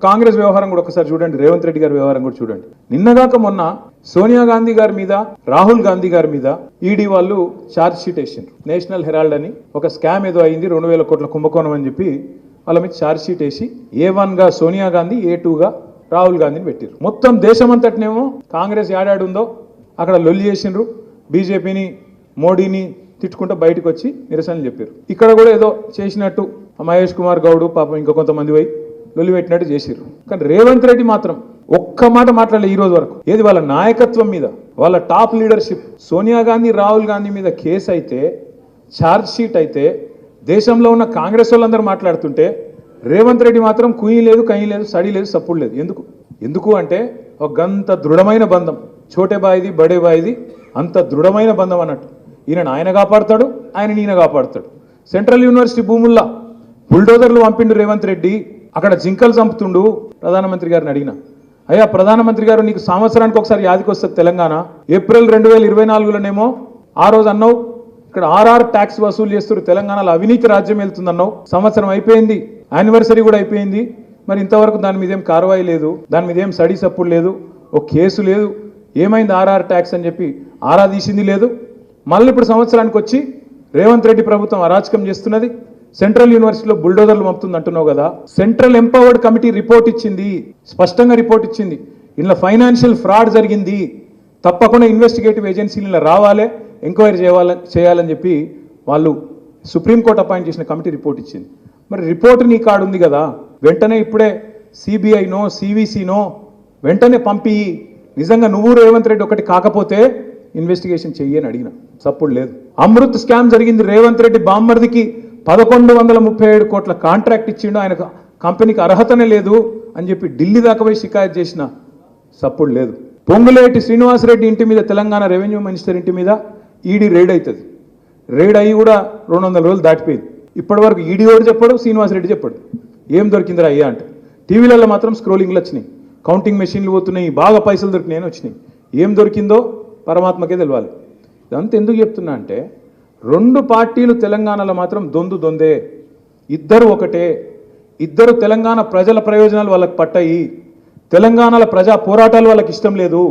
కాంగ్రెస్ వ్యవహారం కూడా ఒకసారి చూడండి, రేవంత్ రెడ్డి గారి వ్యవహారం కూడా చూడండి. నిన్నగాక మొన్న సోనియా గాంధీ గారి మీద, రాహుల్ గాంధీ గారి మీద ఈడీ వాళ్ళు ఛార్జ్ షీట్ వేసిండ్రు. నేషనల్ హెరాల్డ్ అని ఒక స్కామ్ ఏదో అయింది, 2000 కోట్ల కుంభకోణం అని చెప్పి వాళ్ళ మీద ఛార్జ్ షీట్ వేసి A1 గా సోనియా గాంధీ, A2 గా రాహుల్ గాంధీని పెట్టిరు. మొత్తం దేశమంతటినేమో కాంగ్రెస్ ఏడాడుందో అక్కడ లొల్లి చేసిండ్రు. బీజేపీని, మోడీని తిట్టుకుంటూ బయటకు వచ్చి నిరసనలు చెప్పారు. ఇక్కడ కూడా ఏదో చేసినట్టు మహేష్ కుమార్ గౌడ్ పాపం ఇంకా కొంతమంది పోయి లొల్లి పెట్టినట్టు చేసిర్రు. కానీ రేవంత్ రెడ్డి మాత్రం ఒక్క మాట మాట్లాడలే ఈ రోజు వరకు. ఏది వాళ్ళ నాయకత్వం మీద, వాళ్ళ టాప్ లీడర్షిప్. సోనియా గాంధీ, రాహుల్ గాంధీ మీద కేసు అయితే, ఛార్జ్ షీట్ అయితే, దేశంలో ఉన్న కాంగ్రెస్ వాళ్ళందరూ మాట్లాడుతుంటే రేవంత్ రెడ్డి మాత్రం కుయ్యి లేదు, కయ్యి లేదు, సడి లేదు, సప్పుడు లేదు. ఎందుకు అంటే ఒక గంత దృఢమైన బంధం, చోటే బాయిది బడే బాయిది, అంత దృఢమైన బంధం అన్నట్టు. ఈయన ఆయన కాపాడుతాడు, ఆయన ఈయన కాపాడుతాడు. సెంట్రల్ యూనివర్సిటీ భూముల్లో బుల్డోజర్లు పంపిండు రేవంత్ రెడ్డి, అక్కడ జింకలు చంపుతుండు. ప్రధానమంత్రి గారిని అడిగిన, అయ్యా ప్రధానమంత్రి గారు, నీకు సంవత్సరానికి ఒకసారి యాదికి వస్తుంది తెలంగాణ. ఏప్రిల్ 2024లోనేమో ఆ రోజు అన్నావు ఇక్కడ RR ట్యాక్స్ వసూలు చేస్తారు, తెలంగాణలో అవినీతి రాజ్యం వెళ్తుందన్నావు. సంవత్సరం అయిపోయింది, యానివర్సరీ కూడా అయిపోయింది. మరి ఇంతవరకు దాని మీద ఏం కార్వాయి లేదు, దాని మీద ఏం సడి సప్పుడు లేదు, ఒక కేసు లేదు. ఏమైంది RR ట్యాక్స్ అని చెప్పి ఆరా తీసింది లేదు. మళ్ళీ ఇప్పుడు సంవత్సరానికి వచ్చి రేవంత్ రెడ్డి ప్రభుత్వం అరాచకం చేస్తున్నది, సెంట్రల్ యూనివర్సిటీలో బుల్డోజర్లు పంపుతుంది అంటున్నావు కదా. సెంట్రల్ ఎంపవర్డ్ కమిటీ రిపోర్ట్ ఇచ్చింది, స్పష్టంగా రిపోర్ట్ ఇచ్చింది. ఇందులో ఫైనాన్షియల్ ఫ్రాడ్ జరిగింది, తప్పకుండా ఇన్వెస్టిగేటివ్ ఏజెన్సీలు ఇలా రావాలి, ఎంక్వైరీ చేయాలని చెప్పి వాళ్ళు సుప్రీంకోర్టు అపాయింట్ చేసిన కమిటీ రిపోర్ట్ ఇచ్చింది. మరి రిపోర్ట్ నీ కాడు ఉంది కదా, వెంటనే ఇప్పుడే CBIనో CVCనో వెంటనే పంపి, నిజంగా నువ్వు రేవంత్ రెడ్డి ఒకటి కాకపోతే ఇన్వెస్టిగేషన్ చెయ్యని అడిగిన, సప్పుడు లేదు. అమృత్ స్కామ్ జరిగింది, రేవంత్ రెడ్డి బామ్మర్దికి 1137 కోట్ల కాంట్రాక్ట్ ఇచ్చిండు, ఆయన కంపెనీకి అర్హతనే లేదు అని చెప్పి ఢిల్లీ దాకా పోయి షికాయత్ చేసిన, సప్పుడు లేదు. పొంగులేటి శ్రీనివాసరెడ్డి ఇంటి మీద, తెలంగాణ రెవెన్యూ మినిస్టర్ ఇంటి మీద ఈడీ రైడ్ అవుతుంది. రైడ్ అయ్యి కూడా 200 రోజులు దాటిపోయింది. ఇప్పటి వరకు ఈడీ వాడు చెప్పాడు, శ్రీనివాసరెడ్డి చెప్పాడు ఏం దొరికిందిరా అయ్యా అంటే. టీవీలలో మాత్రం స్క్రోలింగ్లు వచ్చినాయి, కౌంటింగ్ మెషిన్లు పోతున్నాయి, బాగా పైసలు దొరికినాయని వచ్చినాయి. ఏం దొరికిందో పరమాత్మకే తెలియాలి. ఇదంతా ఎందుకు చెప్తున్నా అంటే, 2 పార్టీలు తెలంగాణలో మాత్రం దొందే, ఇద్దరు ఒకటే. ఇద్దరు తెలంగాణ ప్రజల ప్రయోజనాలు వాళ్ళకి పట్టాయి, తెలంగాణలో ప్రజా పోరాటాలు వాళ్ళకి ఇష్టం లేదు.